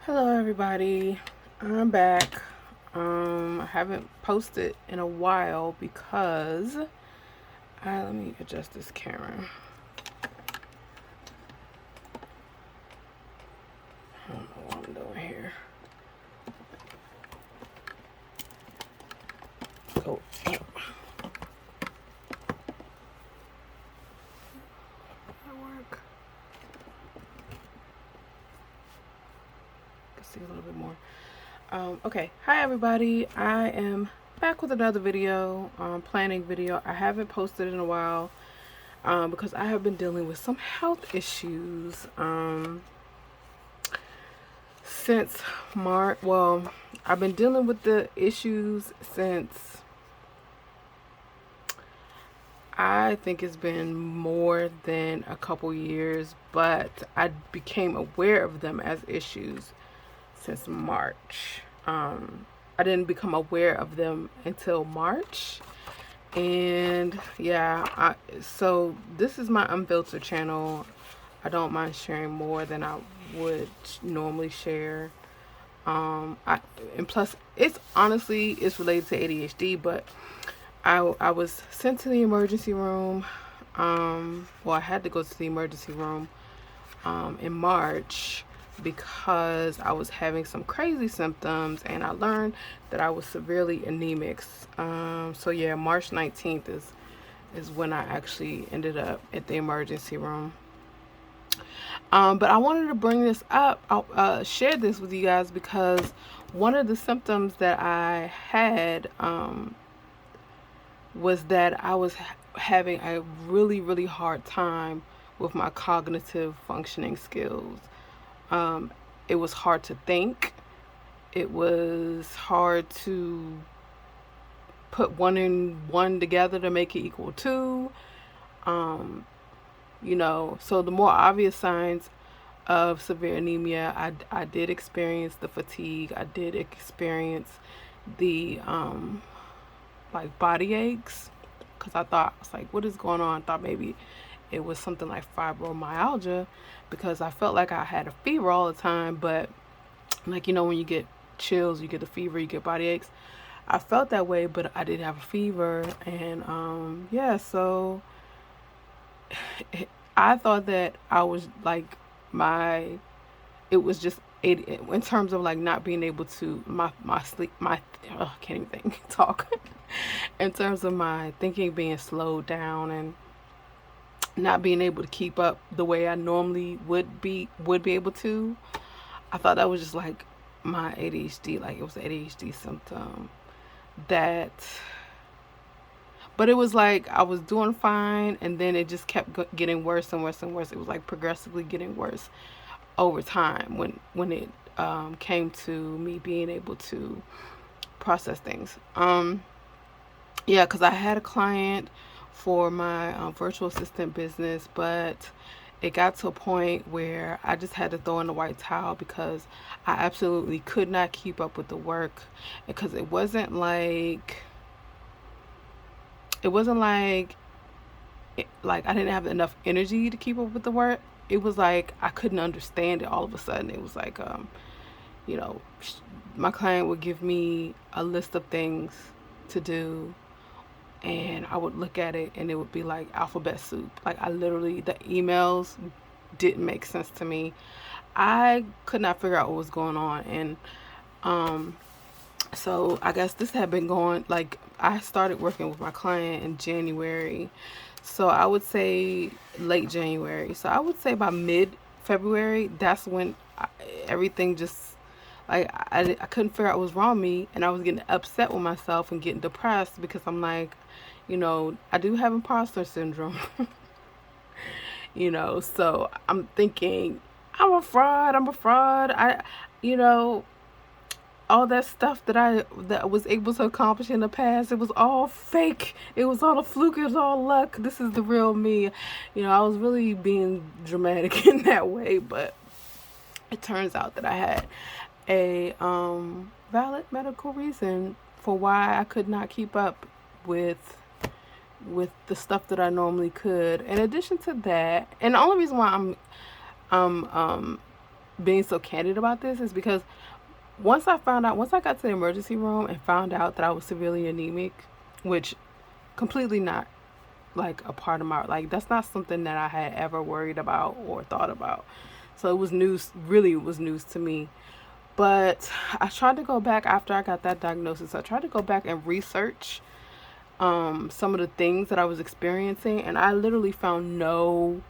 Hello everybody, I'm back. I haven't posted in a while because let me adjust this camera. I don't know what I'm doing here. Go up. That work? Can see a little bit more. Okay, hi everybody. I am back with another video, planning video. I haven't posted in a while because I have been dealing with some health issues since March. Well, I've been dealing with the issues since, I think it's been more than a couple years, but I became aware of them as issues since March. I didn't become aware of them until March. And yeah, so this is my unfiltered channel. I don't mind sharing more than I would normally share. And plus, it's honestly, it's related to ADHD, but I was sent to the emergency room. Well, I had to go to the emergency room in March because I was having some crazy symptoms, and I learned that I was severely anemic. So yeah, March 19th is when I actually ended up at the emergency room. But I wanted to bring this up, share this with you guys, because one of the symptoms that I had was that I was having a really hard time with my cognitive functioning skills. It was hard to think. It was hard to put one and one together to make it equal two. So the more obvious signs of severe anemia, I did experience the fatigue. I did experience the like body aches, because I was like, what is going on? I thought maybe it was something like fibromyalgia, because I felt like I had a fever all the time. But like, when you get chills, you get a fever, you get body aches. I felt that way, but I did have a fever. And yeah, so I thought that I was like, it was just in terms of like not being able to my sleep, I can't even think talk in terms of my thinking being slowed down and not being able to keep up the way I normally would be able to. I thought that was just like my ADHD, like it was an ADHD symptom. That But it was like I was doing fine, and then it just kept getting worse and worse and worse. It was like progressively getting worse over time when it came to me being able to process things. Yeah, because I had a client for my virtual assistant business, but it got to a point where I just had to throw in the white towel because I absolutely could not keep up with the work, because it wasn't like like I didn't have enough energy to keep up with the work. It was like I couldn't understand it all of a sudden. It was like you know, my client would give me a list of things to do, and I would look at it and it would be like alphabet soup. Like the emails didn't make sense to me. I could not figure out what was going on. And so I guess this had been going, like, I started working with my client in January. So I would say late January. So I would say by mid February, that's when everything just, like, I couldn't figure out what was wrong with me. And I was getting upset with myself and getting depressed because I'm like, I do have imposter syndrome. So I'm thinking, I'm a fraud. You know, all that stuff that I was able to accomplish in the past, it was all fake. It was all a fluke. It was all luck. This is the real me. I was really being dramatic in that way, but it turns out that I had a valid medical reason for why I could not keep up with the stuff that I normally could. In addition to that, and the only reason why I'm being so candid about this is because once I got to the emergency room and found out that I was severely anemic, which completely not like a part of my, like, that's not something that I had ever worried about or thought about. So it was news, really, it was news to me. But I tried to go back after I got that diagnosis. I tried to go back and research some of the things that I was experiencing, and I literally found no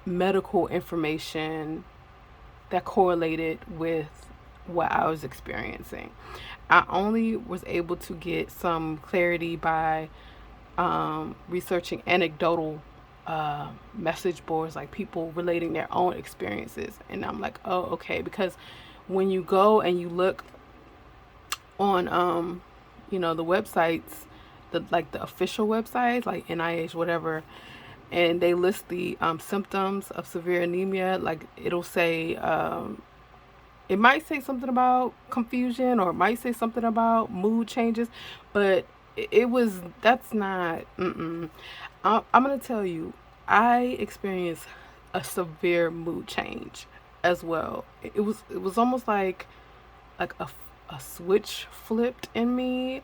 medical information that correlated with what I was experiencing. I only was able to get some clarity by researching anecdotal message boards, like people relating their own experiences. And I'm like, oh, okay, because when you go and you look on, the websites, the official websites, like NIH, whatever, and they list the symptoms of severe anemia, like it'll say, it might say something about confusion, or it might say something about mood changes, but that's not, I'm going to tell you, I experienced a severe mood change as well. It was almost like a switch flipped in me.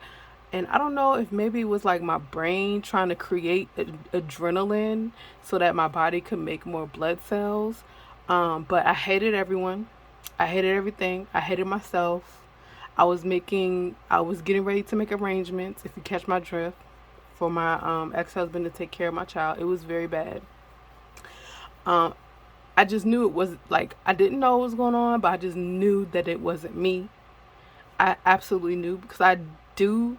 And I don't know if maybe it was like my brain trying to create adrenaline so that my body could make more blood cells. But I hated everyone. I hated everything. I hated myself. I was getting ready to make arrangements, if you catch my drift, for my ex-husband to take care of my child. It was very bad. Um, I just knew it was, like, I didn't know what was going on, but I just knew that it wasn't me. I absolutely knew, because I do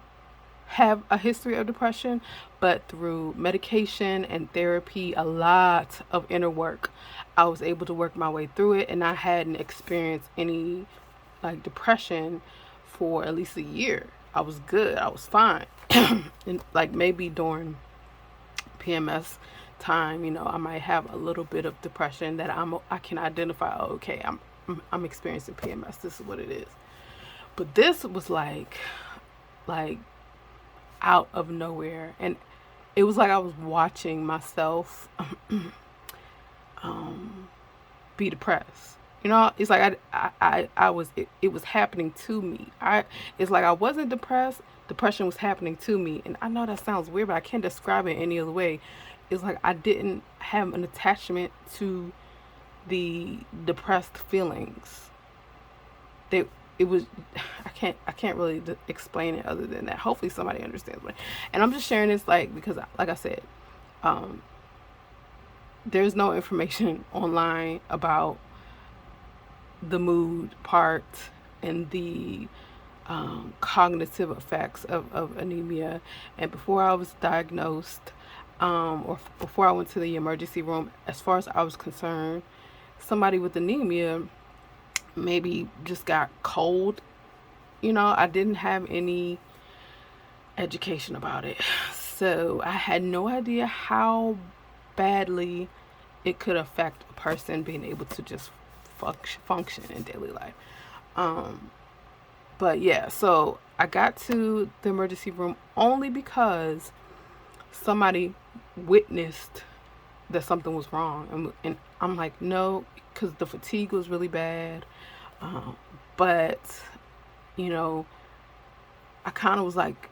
have a history of depression, but through medication and therapy, a lot of inner work, I was able to work my way through it, and I hadn't experienced any like depression for at least a year. I was good. I was fine. And like maybe during PMS time, I might have a little bit of depression that I can identify. Oh, okay, I'm experiencing PMS. This is what it is. But this was like out of nowhere, and it was like I was watching myself be depressed. It's like I was, it was happening to me. It's like I wasn't depressed. Depression was happening to me. And I know that sounds weird, but I can't describe it any other way. It's like I didn't have an attachment to the depressed feelings. They it was I can't really explain it other than that. Hopefully somebody understands me. And I'm just sharing this because like I said, there's no information online about the mood part and the cognitive effects of anemia. And before I was diagnosed, or before I went to the emergency room, as far as I was concerned, somebody with anemia maybe just got cold. I didn't have any education about it. So I had no idea how badly it could affect a person being able to just function in daily life. But yeah, so I got to the emergency room only because somebody witnessed that something was wrong. And I'm like, no, because the fatigue was really bad. But, I kind of was like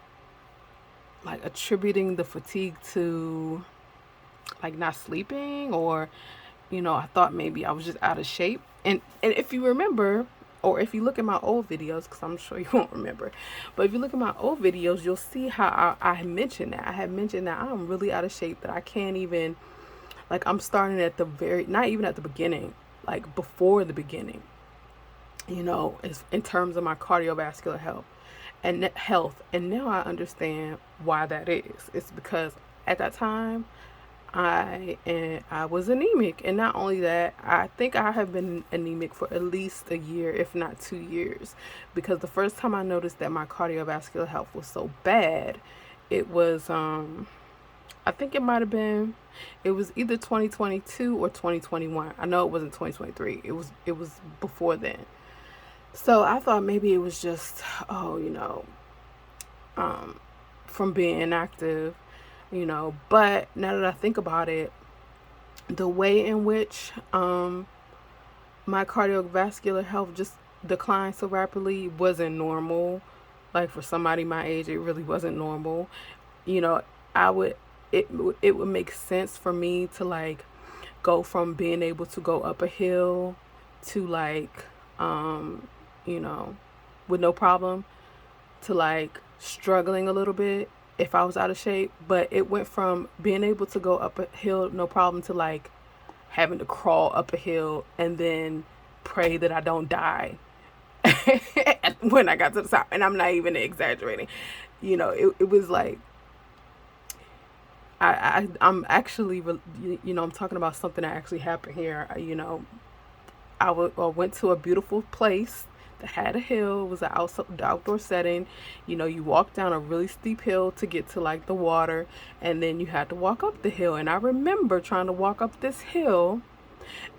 attributing the fatigue to like not sleeping, or I thought maybe I was just out of shape. And if you remember, or if you look at my old videos, because I'm sure you won't remember, but if you look at my old videos, you'll see how I mentioned that. I had mentioned that I'm really out of shape, that I can't even, like, I'm starting at not even at the beginning, like before the beginning, is in terms of my cardiovascular health. And now I understand why that is. It's because at that time I was anemic, and not only that, I think I have been anemic for at least a year, if not 2 years, because the first time I noticed that my cardiovascular health was so bad, it was I think it was either 2022 or 2021. I know it wasn't 2023. It was before then. So I thought maybe it was just, from being inactive, But now that I think about it, the way in which my cardiovascular health just declined so rapidly wasn't normal. Like for somebody my age, it really wasn't normal. You know, I would it would make sense for me to like go from being able to go up a hill to like you know, with no problem to like struggling a little bit if I was out of shape, but it went from being able to go up a hill no problem to like having to crawl up a hill and then pray that I don't die when I got to the top. And I'm not even exaggerating. You know, it was like I'm actually, you know, I'm talking about something that actually happened here. You know, I went to a beautiful place that had a hill. It was an outdoor setting. You know, you walk down a really steep hill to get to like the water, and then you had to walk up the hill. And I remember trying to walk up this hill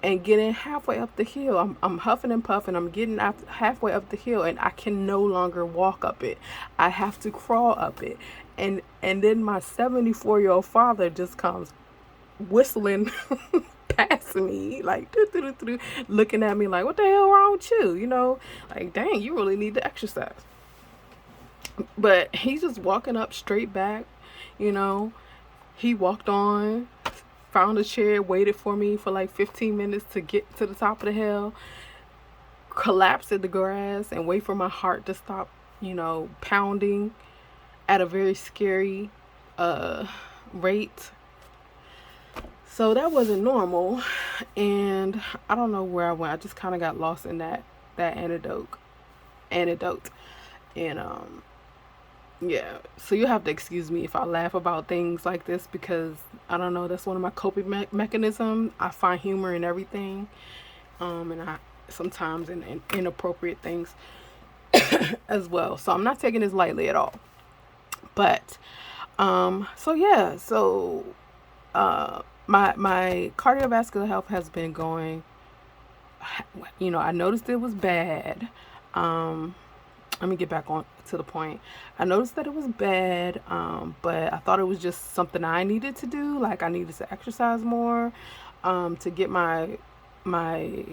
and getting halfway up the hill. I'm huffing and puffing. I'm getting halfway up the hill, and I can no longer walk up it. I have to crawl up it. And then my 74-year-old father just comes whistling past me, like looking at me like, what the hell wrong with you? You know, like, dang, you really need to exercise. But he's just walking up straight back, you know. He walked on, found a chair, waited for me for like 15 minutes to get to the top of the hill, collapsed in the grass and wait for my heart to stop, you know, pounding at a very scary rate. So that wasn't normal, and I don't know where I went. I just kind of got lost in that anecdote, and yeah. So you have to excuse me if I laugh about things like this because I don't know. That's one of my coping mechanisms. I find humor in everything, and I sometimes in inappropriate things as well. So I'm not taking this lightly at all. But so yeah, so my cardiovascular health has been going. You know, I noticed it was bad. Let me get back on to the point. I noticed that it was bad, but I thought it was just something I needed to do. Like I needed to exercise more, to get my my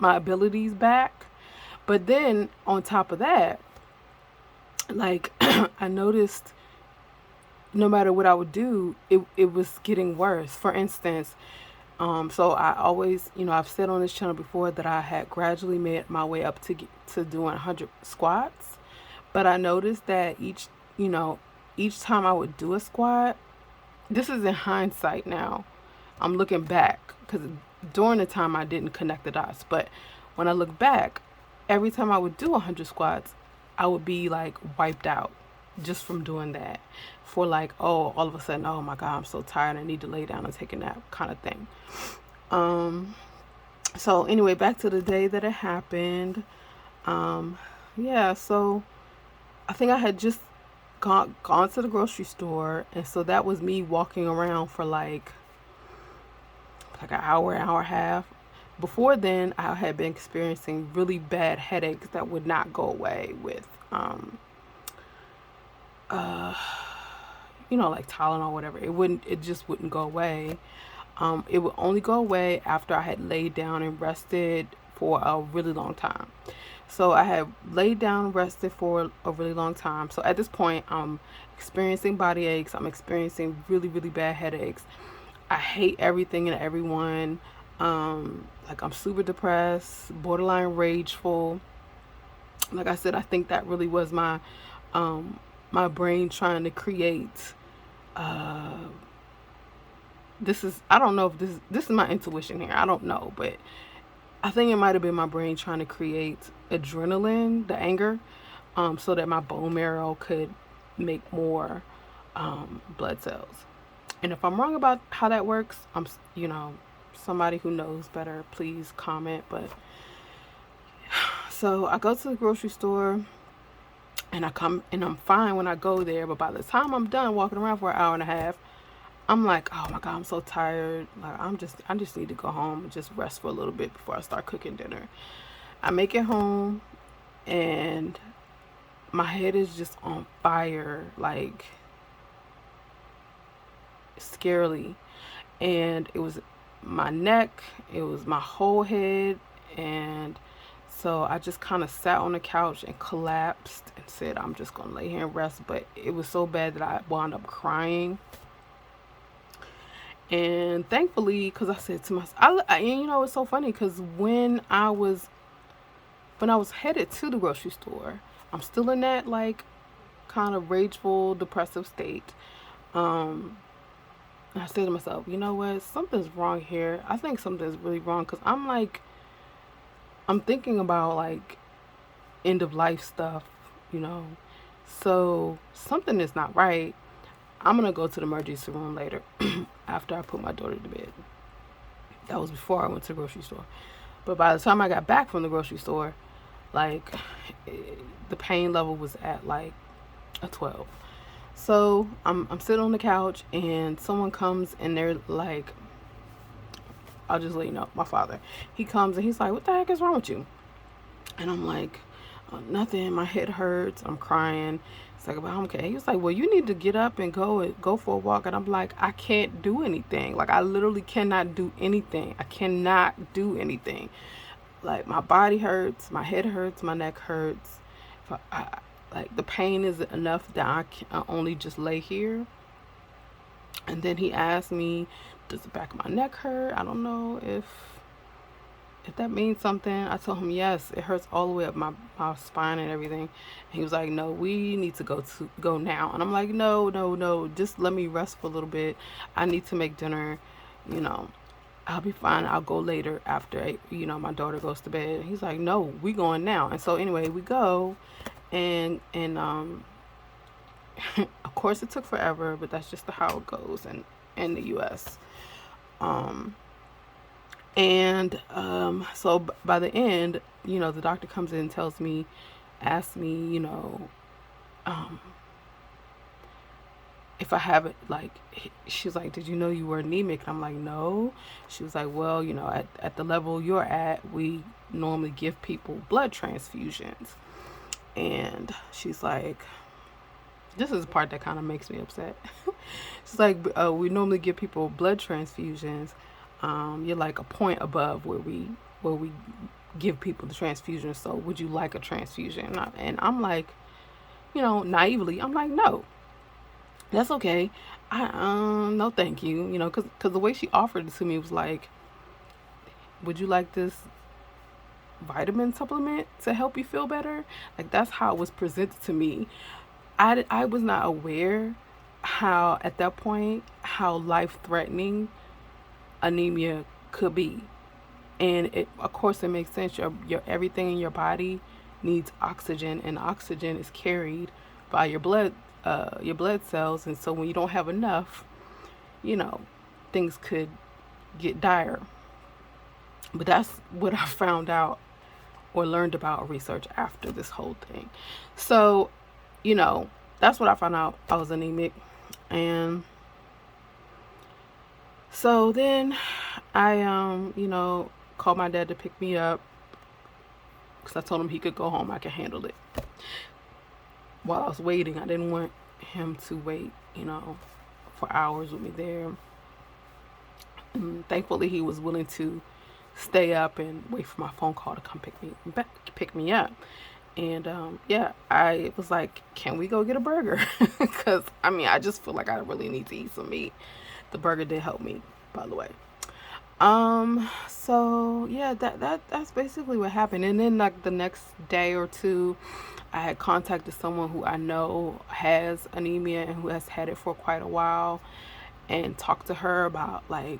abilities back. But then on top of that, like I noticed no matter what I would do, it was getting worse. For instance, so I always, you know, I've said on this channel before that I had gradually made my way up to doing 100 squats, but I noticed that each time I would do a squat, this is in hindsight now. I'm looking back because during the time I didn't connect the dots, but when I look back, every time I would do 100 squats, I would be like wiped out just from doing that for like, oh, all of a sudden, oh my God, I'm so tired. I need to lay down and take a nap kind of thing. So anyway, back to the day that it happened. Yeah, so I think I had just gone to the grocery store. And so that was me walking around for like an hour and a half. Before then, I had been experiencing really bad headaches that would not go away with, like Tylenol or whatever. It just wouldn't go away. It would only go away after I had laid down and rested for a really long time. So I had laid down and rested for a really long time. So at this point, I'm experiencing body aches. I'm experiencing really, really bad headaches. I hate everything and everyone. Like I'm super depressed, borderline rageful. Like I said, I think that really was my brain trying to create. I don't know if this is my intuition here. I don't know, but I think it might have been my brain trying to create adrenaline, the anger, so that my bone marrow could make more blood cells. And if I'm wrong about how that works, somebody who knows better, please comment. But so I go to the grocery store and I come and I'm fine when I go there. But by the time I'm done walking around for an hour and a half, I'm like, oh my God, I'm so tired. Like I just need to go home and just rest for a little bit before I start cooking dinner. I make it home and my head is just on fire, like scarily. And it was my neck, it was my whole head. And so I just kind of sat on the couch and collapsed and said, I'm just going to lay here and rest. But it was so bad that I wound up crying. And thankfully, because I said to myself, and you know, it's so funny because when I was headed to the grocery store, I'm still in that like kind of rageful, depressive state. Um, I said to myself, you know what? Something's wrong here. I think something's really wrong because I'm thinking about like end of life stuff, you know. So something is not right. I'm gonna go to the emergency room later after I put my daughter to bed. That was before I went to the grocery store. But by the time I got back from the grocery store, like eh, the pain level was at like a 12. So I'm sitting on the couch and someone comes and they're like, I'll just let you know, my father. He comes and he's like, what the heck is wrong with you? And I'm like, nothing. My head hurts. I'm crying. It's like, well, I'm okay. He was like, well, you need to get up and go for a walk. And I'm like, I can't do anything. Like, I literally cannot do anything. I cannot do anything. Like, my body hurts. My head hurts. My neck hurts. Like, the pain is enough that I can only just lay here. And then he asked me, does the back of my neck hurt? I don't know if that means something. I told him yes, it hurts all the way up my spine and everything. And he was like, no, we need to go now. And I'm like, no, just let me rest for a little bit. I need to make dinner, you know. I'll be fine. I'll go later after my daughter goes to bed. He's like, no, we going now. And so anyway, we go, and of course it took forever, but that's just how it goes in the US. Um And so by the end, the doctor comes in and asks me, um, if I have it, like, she's like, did you know you were anemic? And I'm like, no. She was like, well, at the level you're at, we normally give people blood transfusions. And she's like, this is the part that kind of makes me upset. She's like, we normally give people blood transfusions. You're like a point above where we give people the transfusion. So would you like a transfusion? And I'm like, naively, I'm like, no, that's okay. No, thank you. Because the way she offered it to me was like, would you like this vitamin supplement to help you feel better? Like, that's how it was presented to me. I was not aware how, at that point, how life threatening anemia could be. And of course it makes sense. Your everything in your body needs oxygen, and oxygen is carried by your blood cells. And so when you don't have enough, things could get dire. But that's what I found out or learned about research after this whole thing. So that's what I found out. I was anemic. And so then I called my dad to pick me up, because I told him he could go home. I could handle it. While I was waiting, I didn't want him to wait, for hours with me there. And thankfully, he was willing to stay up and wait for my phone call to come pick me up. And I was like, can we go get a burger? Because I just feel like I really need to eat some meat. The burger did help me, by the way. So yeah, that's basically what happened. And then like the next day or two, I had contacted someone who I know has anemia and who has had it for quite a while, and talked to her about like,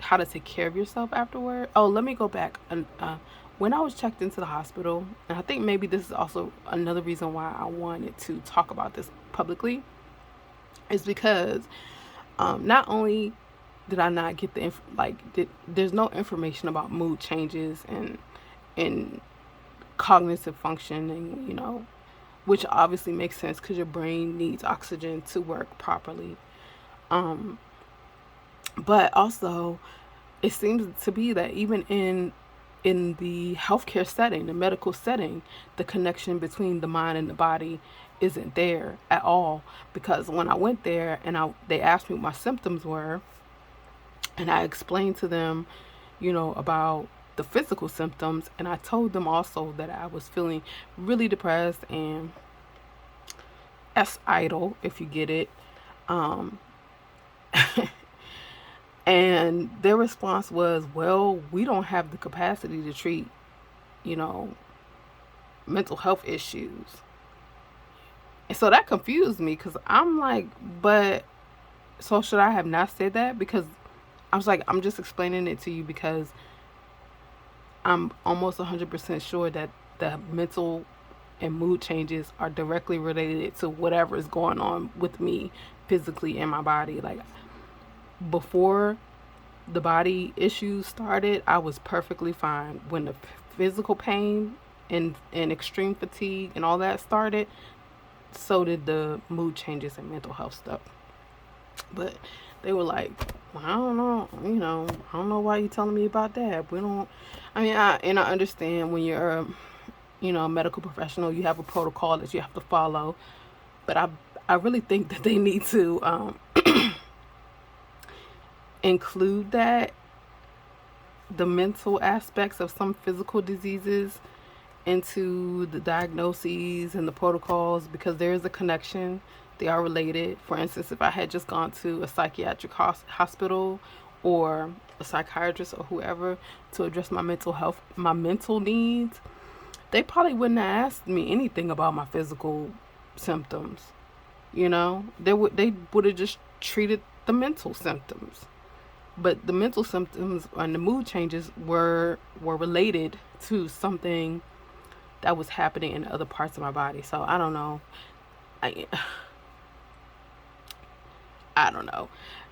how to take care of yourself afterward. Oh, let me go back. When I was checked into the hospital, and I think maybe this is also another reason why I wanted to talk about this publicly, is because not only did I not get there's no information about mood changes and cognitive functioning, which obviously makes sense because your brain needs oxygen to work properly. But also, it seems to be that even in the healthcare setting, the medical setting, the connection between the mind and the body isn't there at all. Because when I went there and they asked me what my symptoms were, And I explained to them, about the physical symptoms. And I told them also that I was feeling really depressed and as idle, if you get it. Um, and their response was, well, we don't have the capacity to treat, you know, mental health issues. And so that confused me because I'm like, but so should I have not said that? Because I was like, I'm just explaining it to you because I'm almost 100% sure that the mental and mood changes are directly related to whatever is going on with me physically in my body. Like before the body issues started, I was perfectly fine. When the physical pain and extreme fatigue and all that started, so did the mood changes and mental health stuff. But they were like, well, I don't know, I don't know why you telling me about that. We don't. I mean, I understand when you're a medical professional, you have a protocol that you have to follow. But I really think that they need to include that the mental aspects of some physical diseases into the diagnoses and the protocols, because there is a connection. They are related. For instance, if I had just gone to a psychiatric hospital or a psychiatrist or whoever to address my mental health, my mental needs, they probably wouldn't have asked me anything about my physical symptoms. They would have just treated the mental symptoms. But the mental symptoms and the mood changes were related to something that was happening in other parts of my body. So I don't know. I I don't know.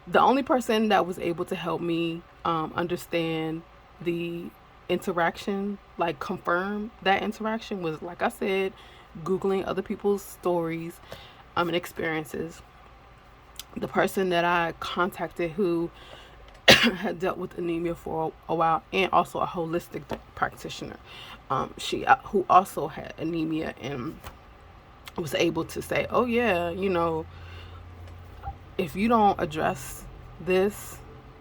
The only person that was able to help me understand the interaction, like confirm that interaction, was, like I said, Googling other people's stories and experiences. The person that I contacted who had dealt with anemia for a while, and also a holistic practitioner, she who also had anemia and was able to say, oh yeah, if you don't address this,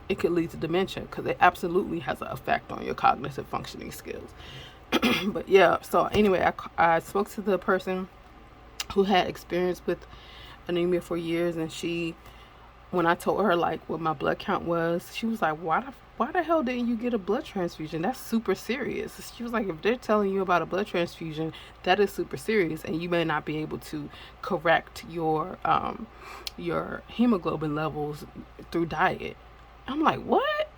it could lead to dementia, because it absolutely has an effect on your cognitive functioning skills. But yeah, so anyway, I spoke to the person who had experience with anemia for years, and when I told her like what my blood count was, she was like, why the hell didn't you get a blood transfusion? That's super serious. She was like, if they're telling you about a blood transfusion, that is super serious, and you may not be able to correct your hemoglobin levels through diet. I'm like, what?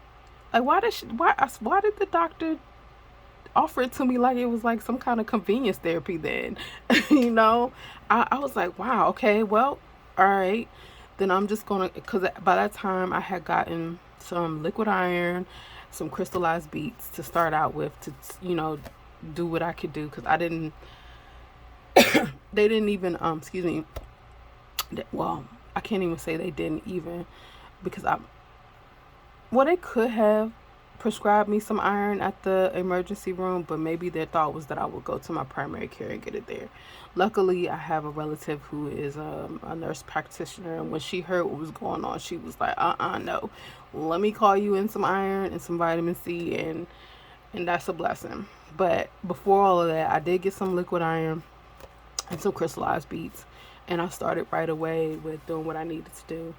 Like, why did the doctor offer it to me like it was like some kind of convenience therapy then? you know? I was like, wow, okay, well, all right. Then I'm just gonna, because by that time I had gotten some liquid iron, some crystallized beets to start out with to, do what I could do, because they didn't even, excuse me, well, I can't even say they didn't even, because they could have prescribed me some iron at the emergency room, but maybe their thought was that I would go to my primary care and get it there. Luckily, I have a relative who is a nurse practitioner, and when she heard what was going on, she was like, no, let me call you in some iron and some vitamin C, and that's a blessing. But before all of that, I did get some liquid iron and some crystallized beets, and I started right away with doing what I needed to do.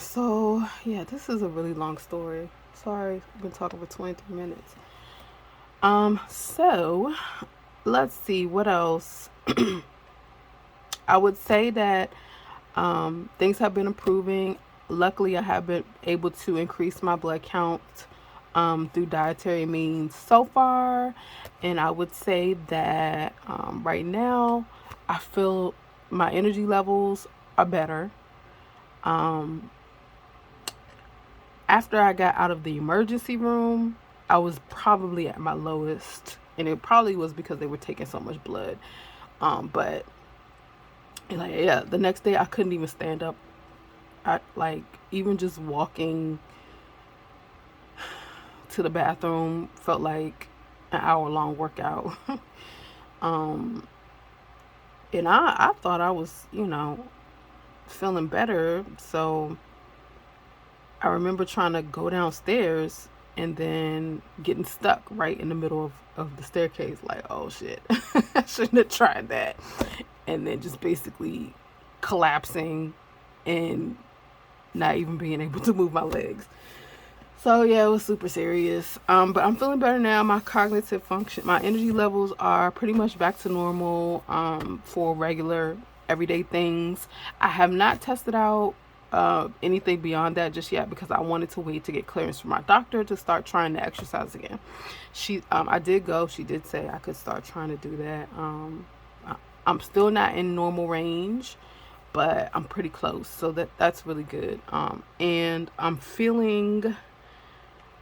So yeah, this is a really long story. Sorry, I've been talking for 23 minutes. So let's see what else. I would say that things have been improving. Luckily, I have been able to increase my blood count through dietary means so far, and I would say that right now I feel my energy levels are better. After I got out of the emergency room, I was probably at my lowest, and it probably was because they were taking so much blood. But like, yeah, the next day I couldn't even stand up. I like, even just walking to the bathroom felt like an hour-long workout. um, and I thought I was, feeling better, so I remember trying to go downstairs and then getting stuck right in the middle of the staircase. Like, oh shit, I shouldn't have tried that. And then just basically collapsing and not even being able to move my legs. So yeah, it was super serious. But I'm feeling better now. My cognitive function, my energy levels are pretty much back to normal for regular everyday things. I have not tested out anything beyond that just yet because I wanted to wait to get clearance from my doctor to start trying to exercise again. I did go. She did say I could start trying to do that. I'm still not in normal range, but I'm pretty close. So that's really good. And I'm feeling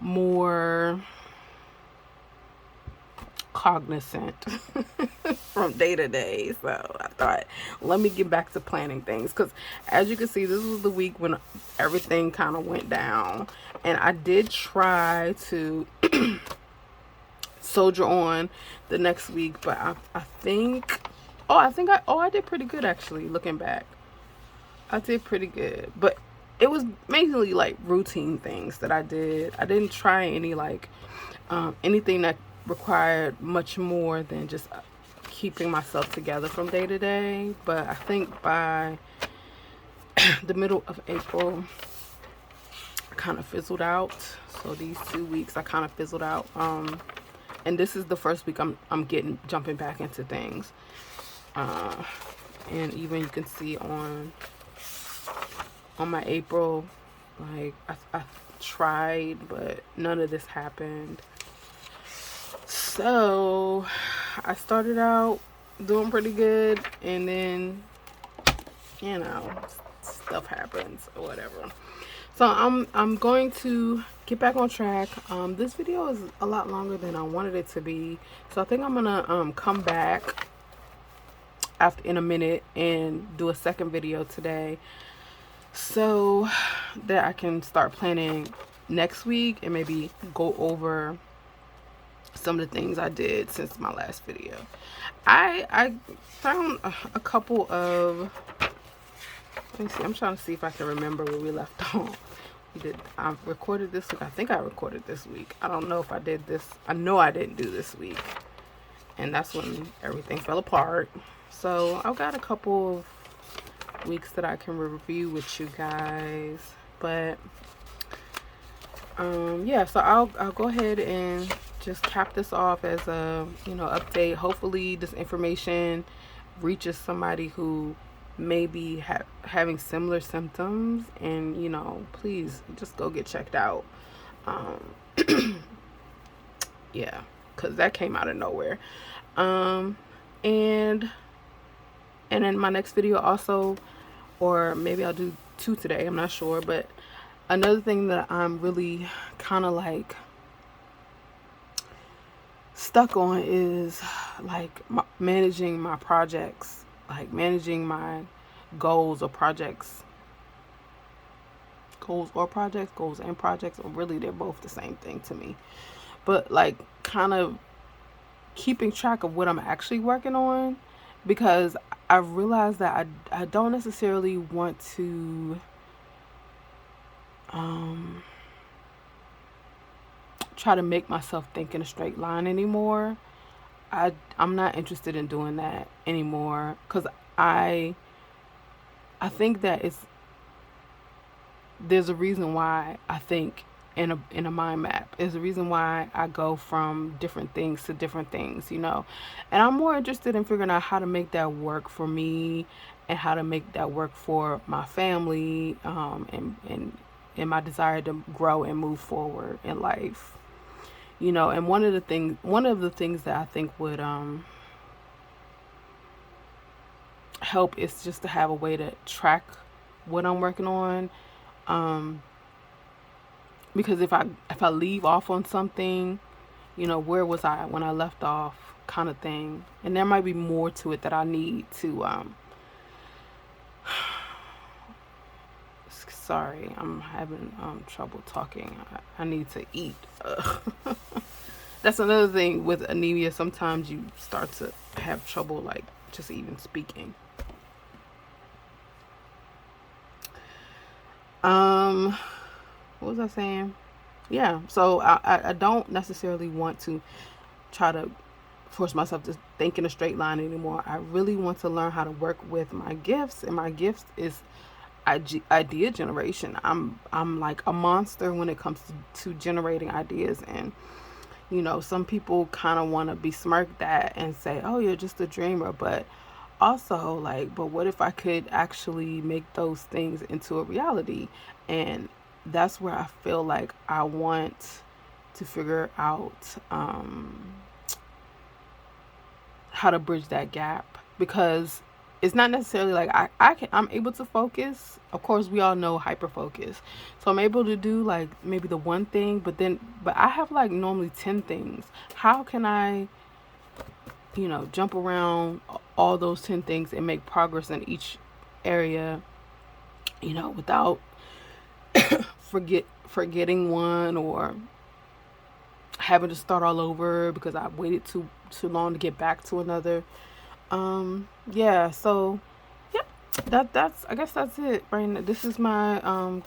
more cognizant from day to day. So I thought, let me get back to planning things, because as you can see, this was the week when everything kind of went down, and I did try to soldier on the next week, but I think I did pretty good actually. Looking back, I did pretty good, but it was mainly like routine things that I did. I didn't try any like anything that required much more than just keeping myself together from day to day. But I think by the middle of April, I kind of fizzled out. So these 2 weeks, I kind of fizzled out. And this is the first week I'm jumping back into things. And even you can see on my April, like I tried, but none of this happened. So I started out doing pretty good, and then stuff happens or whatever. So I'm going to get back on track. This video is a lot longer than I wanted it to be, so I think I'm gonna come back in a minute and do a second video today, so that I can start planning next week and maybe go over some of the things I did since my last video. I found a couple of, let me see, I'm trying to see if I can remember where we left off. I recorded this week. I think I recorded this week. I don't know if I did this. I know I didn't do this week, and that's when everything fell apart. So I've got a couple of weeks that I can review with you guys, but yeah, so I'll go ahead and just cap this off as a update. Hopefully this information reaches somebody who may be having similar symptoms, and please just go get checked out. Yeah, because that came out of nowhere. And in my next video also, or maybe I'll do 2 today, I'm not sure, but another thing that I'm really kind of like stuck on is like managing my projects, like managing my goals and projects, or really they're both the same thing to me, but like kind of keeping track of what I'm actually working on, because I realized that I don't necessarily want to try to make myself think in a straight line anymore. I'm not interested in doing that anymore, because I think that there's a reason why I think in a mind map. There's a reason why I go from different things to different things, and I'm more interested in figuring out how to make that work for me and how to make that work for my family, and my desire to grow and move forward in life. And one of the things that I think would help is just to have a way to track what I'm working on, because if I leave off on something, where was I when I left off, kind of thing. And there might be more to it that I need to sorry, I'm having trouble talking. I need to eat. That's another thing with anemia. Sometimes you start to have trouble like just even speaking. what was I saying? Yeah, so I don't necessarily want to try to force myself to think in a straight line anymore. I really want to learn how to work with my gifts, and my gifts is idea generation. I'm like a monster when it comes to generating ideas, and some people kind of want to besmirk that and say, "Oh, you're just a dreamer," but also like, but what if I could actually make those things into a reality? And that's where I feel like I want to figure out how to bridge that gap, because it's not necessarily like I'm able to focus. Of course, we all know hyper focus, so I'm able to do like maybe the one thing, but I have like normally 10 things. How can I jump around all those 10 things and make progress in each area, without forgetting one, or having to start all over because I waited too long to get back to another. Yeah, so yeah, that's I guess that's it right now. This is my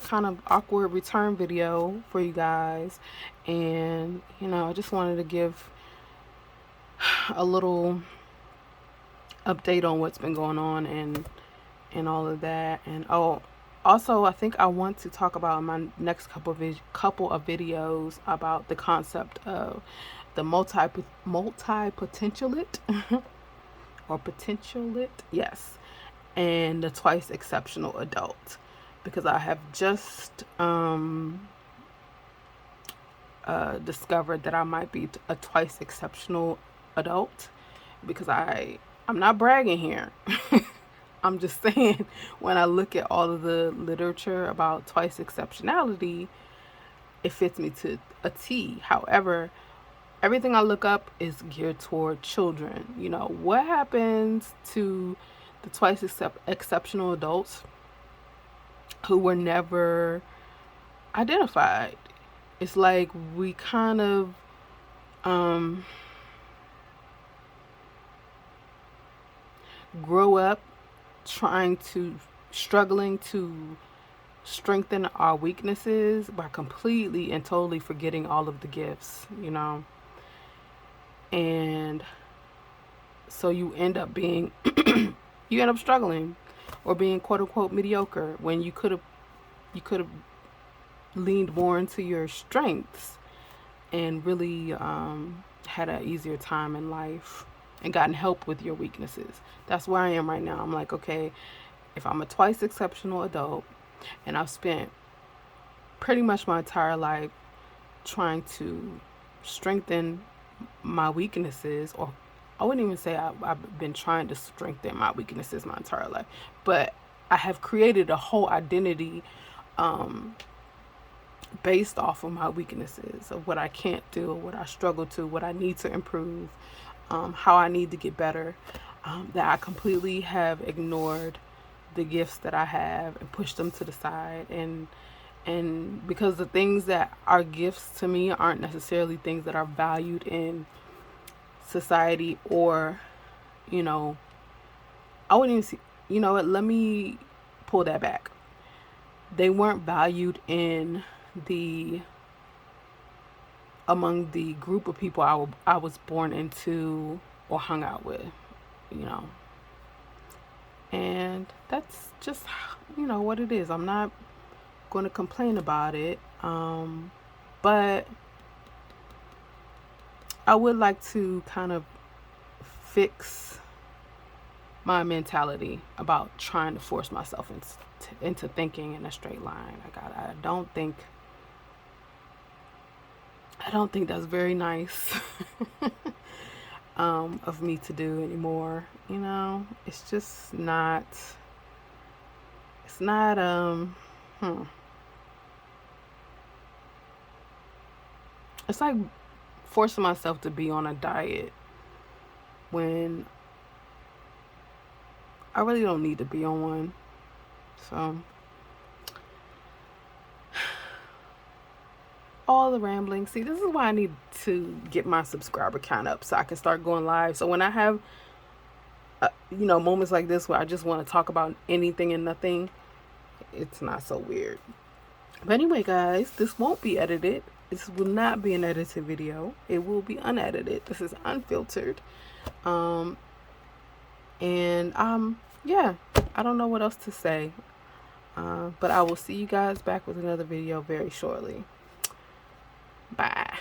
kind of awkward return video for you guys, and I just wanted to give a little update on what's been going on, and all of that. And also I think I want to talk about in my next couple of videos about the concept of the multi potentialite or potentialite, yes, and the twice exceptional adult, because I have just discovered that I might be a twice exceptional adult, because I'm not bragging here. I'm just saying, when I look at all of the literature about twice exceptionality, it fits me to a T. However, everything I look up is geared toward children. What happens to the twice exceptional adults who were never identified? It's like we kind of grow up struggling to strengthen our weaknesses by completely and totally forgetting all of the gifts, and so you end up struggling or being quote unquote mediocre, when you could have leaned more into your strengths and really had an easier time in life and gotten help with your weaknesses. That's where I am right now. I'm like, okay, if I'm a twice exceptional adult and I've spent pretty much my entire life trying to strengthen my weaknesses, or I wouldn't even say I've been trying to strengthen my weaknesses my entire life, but I have created a whole identity based off of my weaknesses, of what I can't do, what I struggle to, what I need to improve, how I need to get better, that I completely have ignored the gifts that I have and pushed them to the side. And because the things that are gifts to me aren't necessarily things that are valued in society, or I wouldn't even see, what, let me pull that back. They weren't valued among the group of people I was born into or hung out with, and that's just what it is. I'm not going to complain about it, but I would like to kind of fix my mentality about trying to force myself into thinking in a straight line. Like I don't think that's very nice of me to do anymore. It's just not. It's not. It's like forcing myself to be on a diet when I really don't need to be on one. So, all the rambling. See, this is why I need to get my subscriber count up so I can start going live. So when I have, moments like this where I just want to talk about anything and nothing, it's not so weird. But anyway, guys, this won't be edited. This will not be an edited video. It will be unedited. This is unfiltered. Um, and yeah, I don't know what else to say. But I will see you guys back with another video very shortly. Bye.